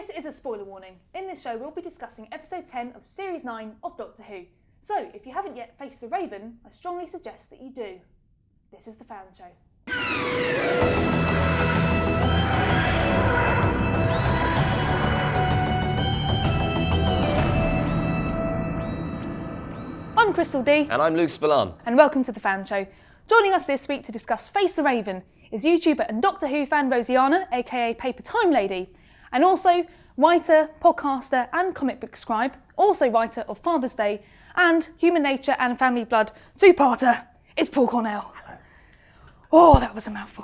This is a spoiler warning. In this show, we'll be discussing episode 10 of series 9 of Doctor Who. So, if you haven't yet faced the Raven, I strongly suggest that you do. This is the Fan Show. I'm Christel Dee. And I'm Spillane. And welcome to the Fan Show. Joining us this week to discuss Face the Raven is YouTuber and Doctor Who fan Rosianna, aka Paper Time Lady, and also writer, podcaster and comic book scribe, also writer of Father's Day and Human Nature and Family Blood two-parter. It's Paul Cornell. Oh, that was a mouthful.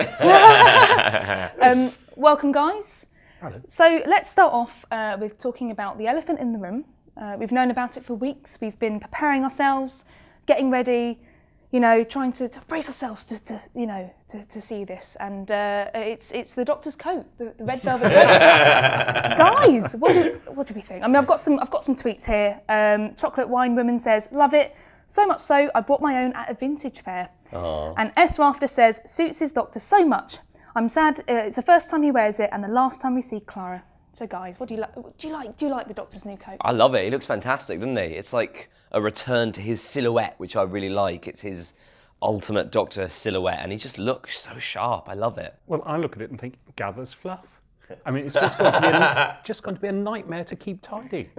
Welcome, guys. Hello. So let's start off with talking about the elephant in the room. We've known about it for weeks. We've been preparing ourselves, getting ready, you know, trying to brace ourselves to see this. And it's the Doctor's coat, the red velvet coat. Guys, what do we think? I mean, I've got some tweets here. Chocolate Wine Woman says, love it. So much so, I bought my own at a vintage fair. Aww. And S Rafter says, suits his Doctor so much. I'm sad it's the first time he wears it and the last time we see Clara. So guys, what do you like? Do you like the Doctor's new coat? I love it. He looks fantastic, doesn't he? It's like a return to his silhouette, which I really like. It's his ultimate Doctor silhouette, and he just looks so sharp. I love it. Well, I look at it and think, gathers fluff. I mean, it's just going to be a nightmare to keep tidy.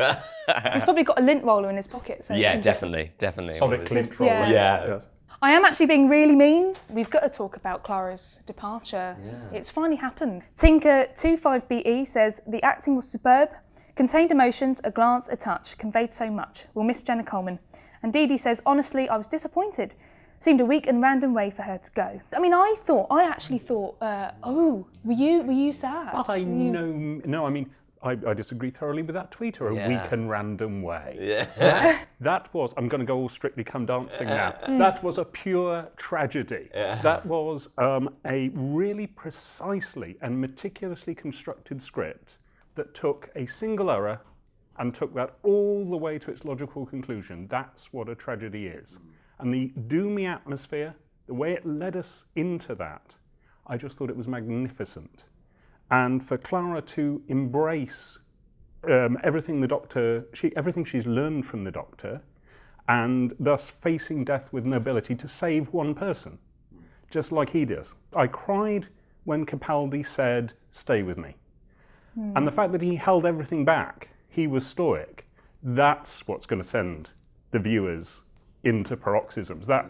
He's probably got a lint roller in his pocket. So Yeah, definitely. Sonic lint roller. Yeah. Yeah. I am actually being really mean. We've got to talk about Clara's departure. Yeah. It's finally happened. Tinker25BE says, the acting was superb, contained emotions, a glance, a touch, conveyed so much. We'll miss Jenna Coleman. And Dee Dee says, honestly, I was disappointed. Seemed a weak and random way for her to go. I mean, I actually thought, were you sad? I disagree thoroughly with that tweet, or a weak and random way. Yeah. That was, I'm going to go all Strictly Come Dancing now. That was a pure tragedy. Yeah. That was a really precisely and meticulously constructed script that took a single error and took that all the way to its logical conclusion. That's what a tragedy is. And the doomy atmosphere, the way it led us into that, I just thought it was magnificent. And for Clara to embrace everything she's learned from the Doctor, and thus facing death with nobility to save one person, just like he does. I cried when Capaldi said, stay with me. And the fact that he held everything back, he was stoic, that's what's going to send the viewers into paroxysms. That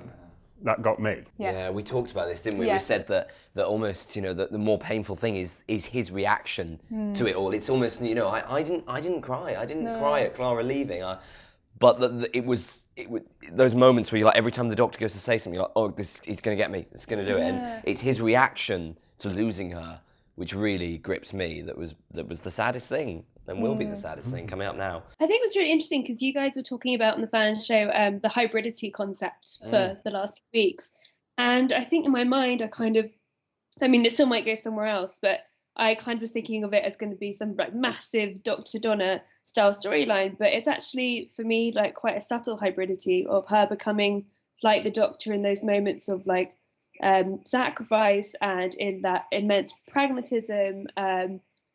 got me. Yeah, we talked about this, didn't we? Yeah. We said that almost, you know, the more painful thing is his reaction to it all. It's almost, you know, I didn't cry. I didn't cry at Clara leaving. But it was those moments where you're like, every time the Doctor goes to say something, you're like, oh, he's going to get me. It's going to do it. And it's his reaction to losing her which really grips me. That was the saddest thing, and will be the saddest thing coming up now. I think it was really interesting because you guys were talking about on the fan show the hybridity concept for the last few weeks, and I think in my mind it still might go somewhere else, but I kind of was thinking of it as going to be some like massive Dr. Donna style storyline, but it's actually for me like quite a subtle hybridity of her becoming like the Doctor in those moments of like sacrifice and in that immense pragmatism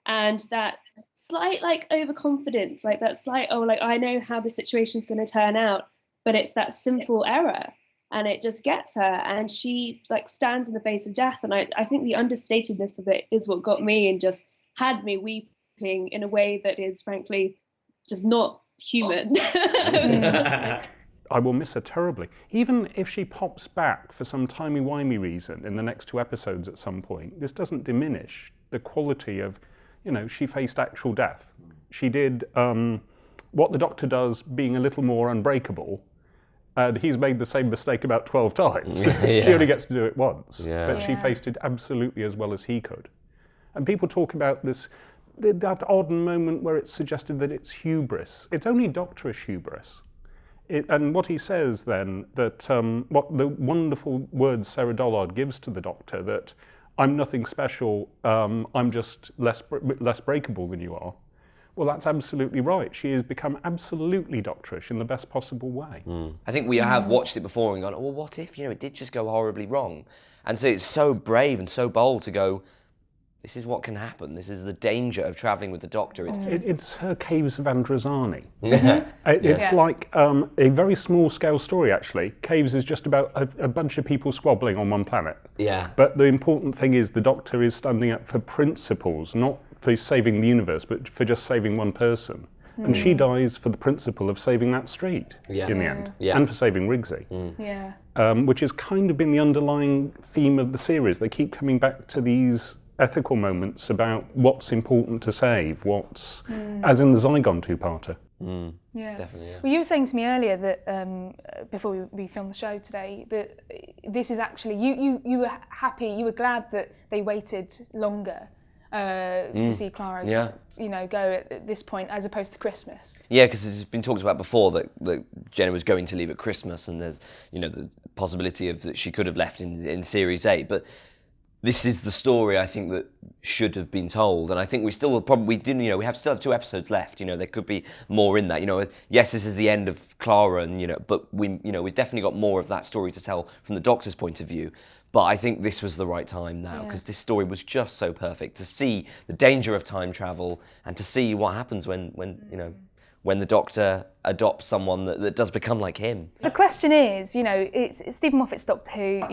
and that slight like overconfidence, like that slight I know how the situation's going to turn out, but it's that simple error and it just gets her, and she like stands in the face of death. And I think the understatedness of it is what got me and just had me weeping in a way that is frankly just not human. I will miss her terribly. Even if she pops back for some timey-wimey reason in the next 2 episodes at some point, this doesn't diminish the quality of, you know, she faced actual death. She did what the Doctor does, being a little more unbreakable. He's made the same mistake about 12 times. She only gets to do it once, but she faced it absolutely as well as he could. And people talk about that odd moment where it's suggested that it's hubris. It's only Doctorish hubris. And what he says then, that what the wonderful words Sarah Dollard gives to the Doctor, that I'm nothing special, I'm just less breakable than you are. Well, that's absolutely right. She has become absolutely Doctorish in the best possible way. I think we have watched it before and gone, oh, well, what if, you know, it did just go horribly wrong? And so it's so brave and so bold to go, this is what can happen. This is the danger of traveling with the Doctor. It's her Caves of Androzani. Yeah. It's like a very small scale story, actually. Caves is just about a bunch of people squabbling on one planet. Yeah. But the important thing is the Doctor is standing up for principles, not for saving the universe, but for just saving one person. And she dies for the principle of saving that street in the end, and for saving Rigsy. Which has kind of been the underlying theme of the series. They keep coming back to these ethical moments about what's important to save, what's, as in the Zygon two-parter. Definitely, yeah. Well, you were saying to me earlier that before we filmed the show today, that this is actually, you were happy, you were glad that they waited longer to see Clara, go at this point as opposed to Christmas. Yeah, because it's been talked about before that Jenna was going to leave at Christmas, and there's the possibility of that she could have left in Series 8, but this is the story I think that should have been told, and I think we still will probably didn't. We still have 2 episodes left. There could be more in that. Yes, this is the end of Clara, and but we've definitely got more of that story to tell from the Doctor's point of view. But I think this was the right time now, because this story was just so perfect to see the danger of time travel and to see what happens when the Doctor adopts someone that does become like him. The question is, it's Stephen Moffat's Doctor Who.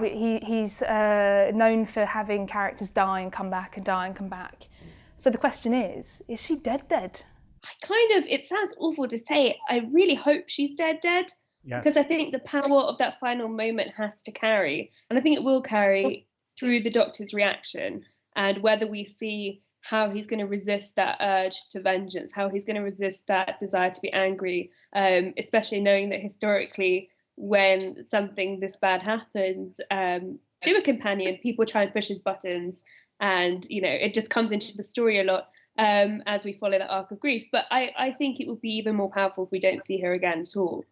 He's known for having characters die and come back and die and come back. So the question is she dead? It sounds awful to say. I really hope she's dead. Yes. Because I think the power of that final moment has to carry, and I think it will carry through the Doctor's reaction, and whether we see how he's going to resist that urge to vengeance, how he's going to resist that desire to be angry, especially knowing that historically, when something this bad happens to a companion, people try and push his buttons, and it just comes into the story a lot as we follow that arc of grief. But I think it will be even more powerful if we don't see her again at all.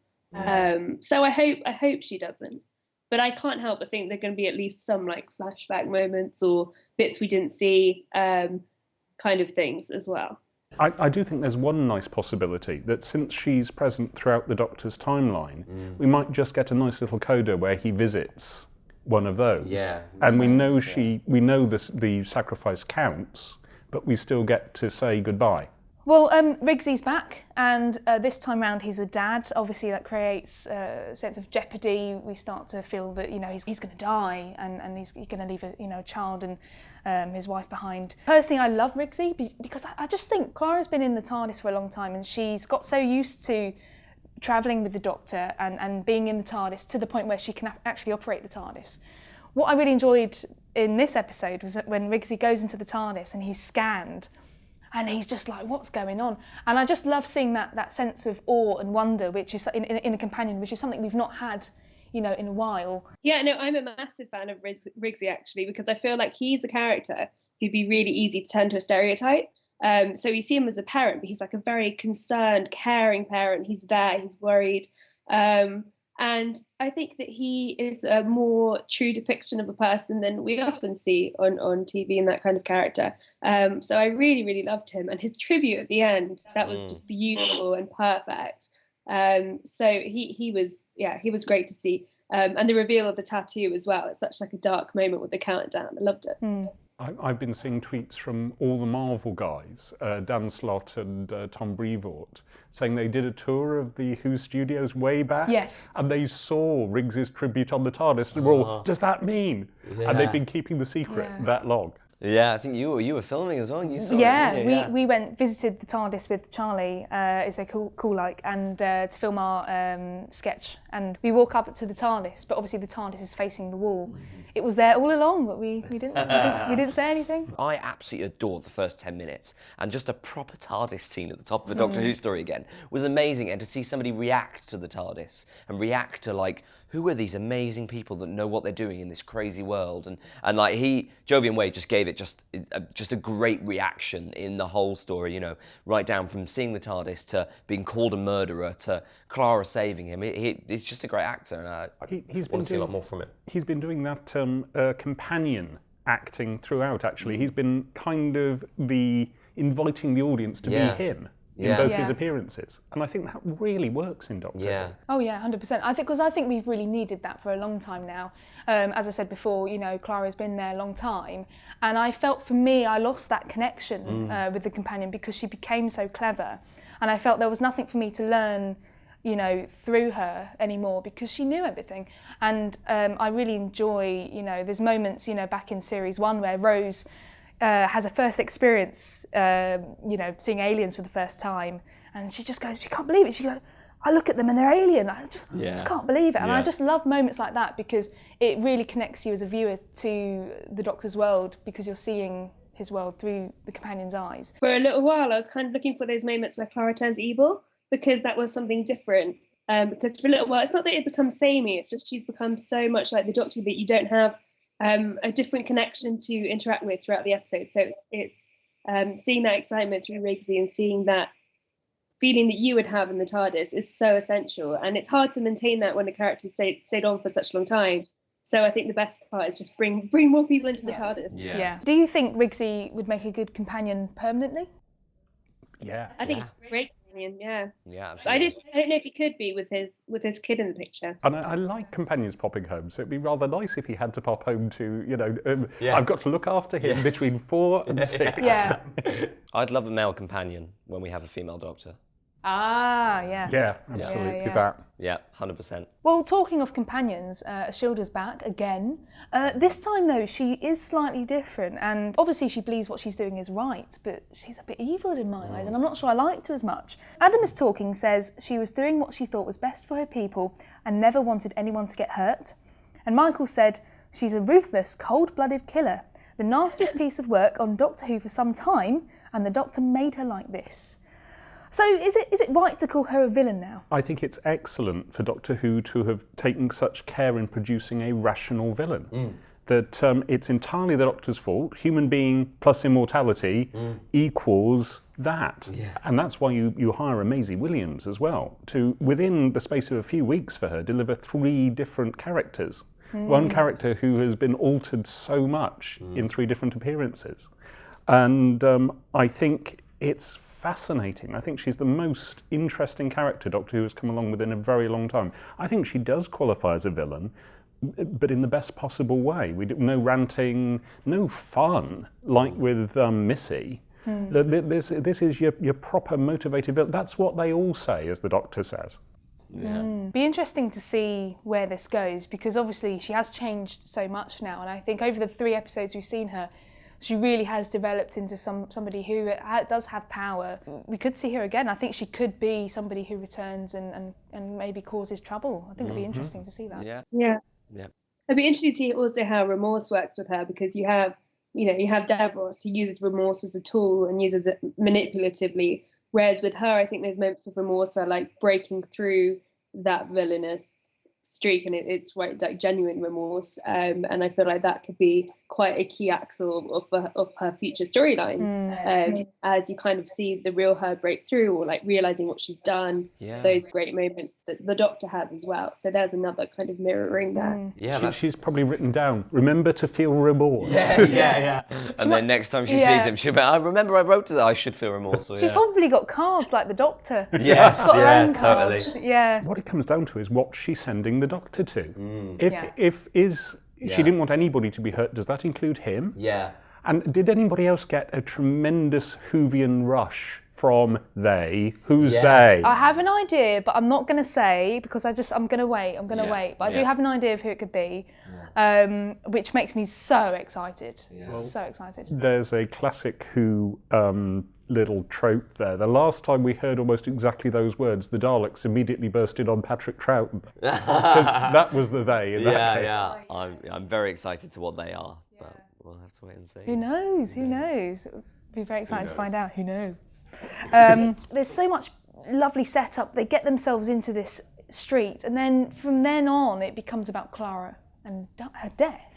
So I hope she doesn't, but I can't help but think there are going to be at least some flashback moments or bits we didn't see, kind of things as well. I do think there's one nice possibility that since she's present throughout the Doctor's timeline, we might just get a nice little coda where he visits one of those. Yeah, and we know the sacrifice counts, but we still get to say goodbye. Well, Rigsy's back, and this time round he's a dad. Obviously that creates a sense of jeopardy. We start to feel that he's going to die, and he's going to leave a child and his wife behind. Personally, I love Rigsy because I just think Clara's been in the TARDIS for a long time, and she's got so used to travelling with the Doctor and being in the TARDIS to the point where she can actually operate the TARDIS. What I really enjoyed in this episode was that when Rigsy goes into the TARDIS and he's scanned, and he's just like, what's going on? And I just love seeing that sense of awe and wonder, which is in a companion, which is something we've not had, in a while. Yeah, no, I'm a massive fan of Rigsy, actually, because I feel like he's a character who'd be really easy to turn to a stereotype. So you see him as a parent, but he's like a very concerned, caring parent. He's there, he's worried. And I think that he is a more true depiction of a person than we often see on TV, and that kind of character. So I really, really loved him. And his tribute at the end, that was just beautiful and perfect. So he was great to see. And the reveal of the tattoo as well. It's such a dark moment with the countdown. I loved it. I've been seeing tweets from all the Marvel guys, Dan Slott and Tom Brevoort, saying they did a tour of the Who studios way back. Yes. And they saw Riggs's tribute on the TARDIS, and we're all, does that mean? Yeah. And they've been keeping the secret that long. Yeah, I think you were filming as well. And you saw it, we visited the TARDIS with Charlie, is a cool and to film our sketch. And we walk up to the TARDIS, but obviously the TARDIS is facing the wall. It was there all along, but we didn't say anything. I absolutely adored the first 10 minutes, and just a proper TARDIS scene at the top of a Doctor Who story again was amazing. And to see somebody react to the TARDIS and react to who are these amazing people that know what they're doing in this crazy world, and Jovian Wade just gave it just a great reaction in the whole story, right down from seeing the TARDIS to being called a murderer to Clara saving him. It's just a great actor, and he's been doing a lot more from it. He's been doing that companion acting throughout. Actually, he's been kind of inviting the audience to be him. in both Yeah. his appearances. And I think that really works in Doctor Who. Yeah. Oh yeah, 100%. I think we've really needed that for a long time now. As I said before, Clara's been there a long time, and I felt for me I lost that connection with the companion because she became so clever, and I felt there was nothing for me to learn, through her anymore because she knew everything. And I really enjoy, there's moments, back in series 1 where Rose has a first experience, seeing aliens for the first time, and she just goes, she can't believe it. She goes, I look at them and they're alien. I just can't believe it. And I just love moments like that because it really connects you as a viewer to the Doctor's world because you're seeing his world through the companion's eyes. For a little while, I was kind of looking for those moments where Clara turns evil because that was something different. Because for a little while, it's not that it becomes samey, it's just she's become so much like the Doctor that you don't have a different connection to interact with throughout the episode. So it's seeing that excitement through Rigsy and seeing that feeling that you would have in the TARDIS is so essential. And it's hard to maintain that when the character stayed on for such a long time. So I think the best part is just bring more people into the TARDIS. Yeah. Do you think Rigsy would make a good companion permanently? Yeah. I think it's great. Yeah, absolutely. I don't know if he could be with his kid in the picture. And I like companions popping home, so it'd be rather nice if he had to pop home to, I've got to look after him between 4 and 6. Yeah. I'd love a male companion when we have a female Doctor. Ah, yeah. Yeah, absolutely Yeah. that. Yeah, 100%. Well, talking of companions, Ashilda's back again. This time, though, she is slightly different, and obviously she believes what she's doing is right, but she's a bit evil in my eyes, and I'm not sure I liked her as much. Adam is talking says she was doing what she thought was best for her people and never wanted anyone to get hurt. And Michael said she's a ruthless, cold-blooded killer, the nastiest piece of work on Doctor Who for some time, and the Doctor made her like this. So is it right to call her a villain now? I think it's excellent for Doctor Who to have taken such care in producing a rational villain. That it's entirely the Doctor's fault. Human being plus immortality equals that. Yeah. And that's why you hire a Maisie Williams as well, to, within the space of a few weeks for her, deliver 3 different characters. One character who has been altered so much in 3 different appearances. And I think it's fascinating. I think she's the most interesting character Doctor Who has come along with in a very long time. I think she does qualify as a villain, but in the best possible way. No ranting, no fun, like with Missy. This is your proper motivated villain. That's what they all say, as the Doctor says. Yeah. Be interesting to see where this goes, because obviously she has changed so much now, and I think over the 3 episodes we've seen her, she really has developed into somebody who does have power. We could see her again. I think she could be somebody who returns and maybe causes trouble. I think it'd be interesting to see that. Yeah. I'd be interested to see also how remorse works with her, because you have Davros who uses remorse as a tool and uses it manipulatively, whereas with her, I think those moments of remorse are like breaking through that villainous streak, and it's right, like genuine remorse, and I feel like that could be quite a key axle of her future storylines, as you kind of see the real her break through, or like realizing what she's done. Those great moments that the Doctor has as well, so there's another kind of mirroring there. She's probably written down, remember to feel remorse. And then next time she sees him, she'll be, I remember I wrote that I should feel remorseful. She's probably got cards like the Doctor. Yes, She's got her own totally. cards. Yeah. What it comes down to is what she's sending the Doctor to. If she didn't want anybody to be hurt, does that include him? Yeah. And did anybody else get a tremendous Whovian rush from they? Who's they? I have an idea, but I'm not going to say, because I'm going to wait. But I do have an idea of who it could be, which makes me so excited. So excited. There's a classic Who little trope there. The last time we heard almost exactly those words, the Daleks immediately bursted on Patrick Troughton. Because that was the they in that case. I'm very excited to what they are, but we'll have to wait and see. Who knows? It'll be very exciting to find out. Who knows? There's so much lovely setup. They get themselves into this street, and then from then on it becomes about Clara and her death.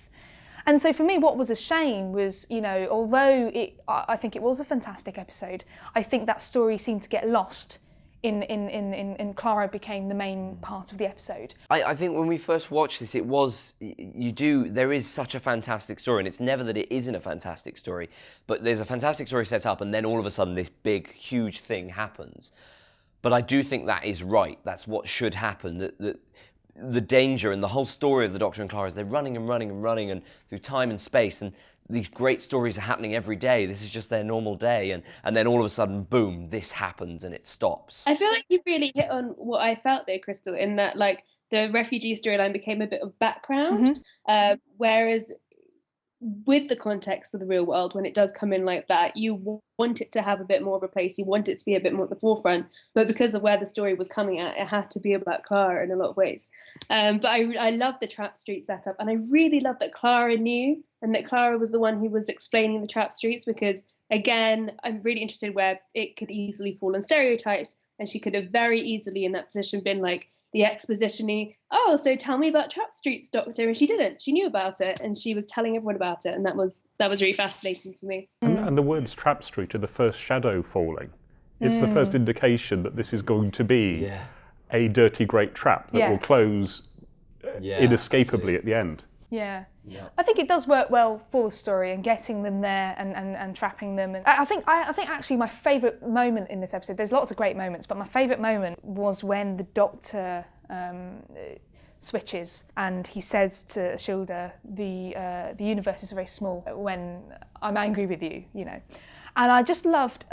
And so for me, what was a shame was, although I think it was a fantastic episode, I think that story seemed to get lost in Clara became the main part of the episode. I think when we first watched this, there is such a fantastic story, and it's never that it isn't a fantastic story, but there's a fantastic story set up, and then all of a sudden this big, huge thing happens. But I do think that is right. That's what should happen. The danger and the whole story of the Doctor and Clara is they're running and running and running and through time and space, and these great stories are happening every day. This is just their normal day, and then all of a sudden, boom, this happens and it stops. I feel like you really hit on what I felt there, Christel, in that like the refugee storyline became a bit of background, whereas with the context of the real world, when it does come in like that, you want it to have a bit more of a place, you want it to be a bit more at the forefront, but because of where the story was coming at, it had to be about Clara in a lot of ways. But I love the Trap Street setup, and I really love that Clara knew, and that Clara was the one who was explaining the Trap Streets, because again, I'm really interested where it could easily fall on stereotypes, and she could have very easily in that position been like the exposition-y, oh, so tell me about Trap Streets, Doctor, and she didn't. She knew about it, and she was telling everyone about it, and that was really fascinating for me. And the words Trap Street are the first shadow falling. It's the first indication that this is going to be a dirty great trap that will close inescapably at the end. Yeah. I think it does work well for the story and getting them there and trapping them. And I think actually my favourite moment in this episode, there's lots of great moments, but my favourite moment was when the Doctor switches and he says to Shilda, the universe is very small when I'm angry with you, you know. And I just loved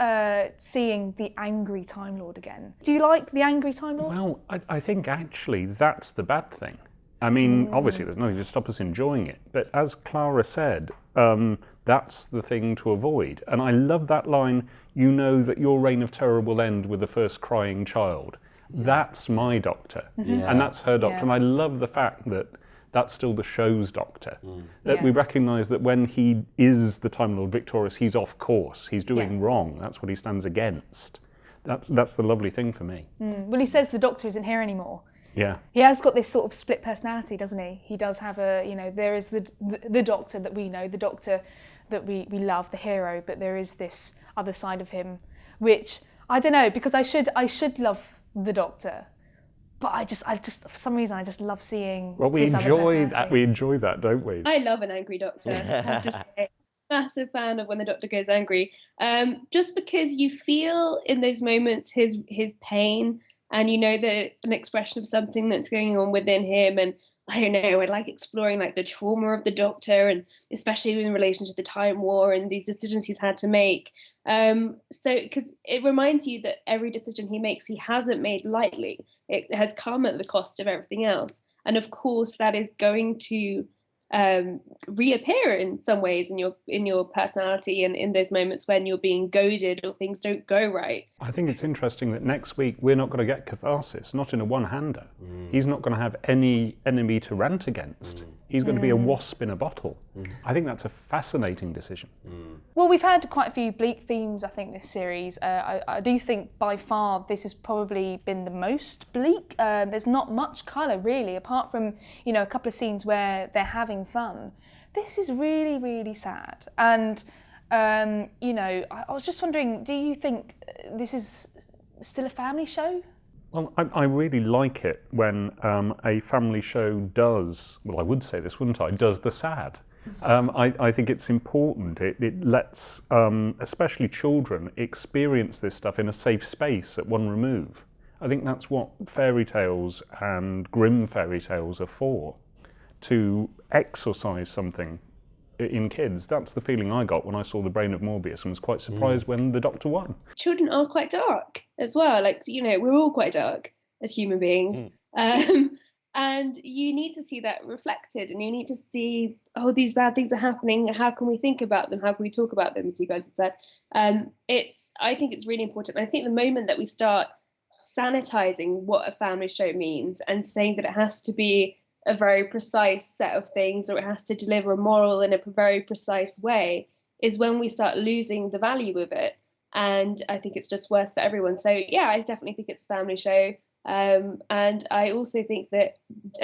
seeing the angry Time Lord again. Do you like the angry Time Lord? Well, I think actually that's the bad thing. I mean, obviously there's nothing to stop us enjoying it, but as Clara said, that's the thing to avoid. And I love that line, you know that your reign of terror will end with the first crying child. That's my Doctor, and that's her Doctor. And I love the fact that that's still the show's Doctor. That we recognise that when he is the Time Lord victorious, he's off course, he's doing wrong, that's what he stands against. That's the lovely thing for me. Well, he says the Doctor isn't here anymore. Yeah. He has got this sort of split personality, doesn't he? He does have there is the Doctor that we know, the Doctor that we love, the hero, but there is this other side of him, which, I don't know, because I should love the Doctor, but I just for some reason I just love seeing. Well, we enjoy that, don't we? I love an angry Doctor. I have to say, massive fan of when the Doctor goes angry. Just because you feel in those moments his pain, and you know that it's an expression of something that's going on within him. And I don't know, I like exploring like the trauma of the Doctor, and especially in relation to the Time War and these decisions he's had to make. So because it reminds you that every decision he makes, he hasn't made lightly. It has come at the cost of everything else. And of course, that is going to reappear in some ways in your personality, and in those moments when you're being goaded or things don't go right. I think it's interesting that next week we're not going to get catharsis, not in a one-hander. He's not going to have any enemy to rant against. He's going to be a wasp in a bottle. I think that's a fascinating decision. Well, we've had quite a few bleak themes, I think, this series. I do think by far this has probably been the most bleak. There's not much colour, really, apart from, a couple of scenes where they're having fun. This is really, really sad. And, I was just wondering, do you think this is still a family show? Well, I really like it when a family show does, well, I would say this, wouldn't I, does the sad. I think it's important. It lets, especially children, experience this stuff in a safe space at one remove. I think that's what fairy tales and grim fairy tales are for, to exorcise something in kids. That's the feeling I got when I saw The Brain of Morbius, and was quite surprised when the Doctor won. Children are quite dark as well. Like, we're all quite dark as human beings. And you need to see that reflected, and you need to see, these bad things are happening. How can we think about them? How can we talk about them, as you guys have said? I think it's really important. And I think the moment that we start sanitizing what a family show means and saying that it has to be a very precise set of things, or it has to deliver a moral in a very precise way, is when we start losing the value of it. And I think it's just worse for everyone. So yeah, I definitely think it's a family show. And I also think that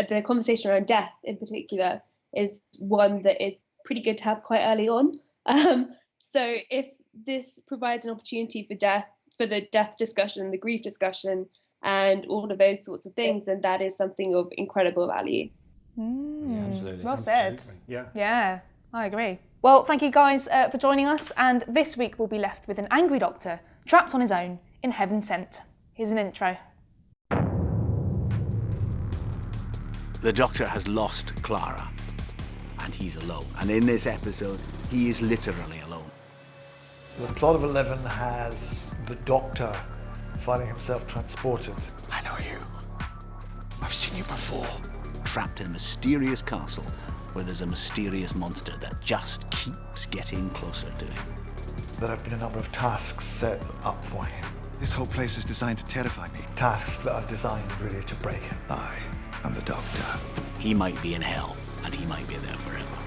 the conversation around death in particular is one that is pretty good to have quite early on. So if this provides an opportunity for death for the death discussion, the grief discussion, and all of those sorts of things, then that is something of incredible value. Yeah, absolutely. Well said. Absolutely, yeah. Yeah, I agree. Well, thank you guys for joining us, and this week we'll be left with an angry doctor trapped on his own in Heaven Sent. Here's an intro. The Doctor has lost Clara, and he's alone. And in this episode, he is literally alone. The plot of 11 has the Doctor finding himself transported. I know you. I've seen you before. Trapped in a mysterious castle where there's a mysterious monster that just keeps getting closer to him. There have been a number of tasks set up for him. This whole place is designed to terrify me. Tasks that are designed really to break him. I am the Doctor. He might be in hell, and he might be there forever.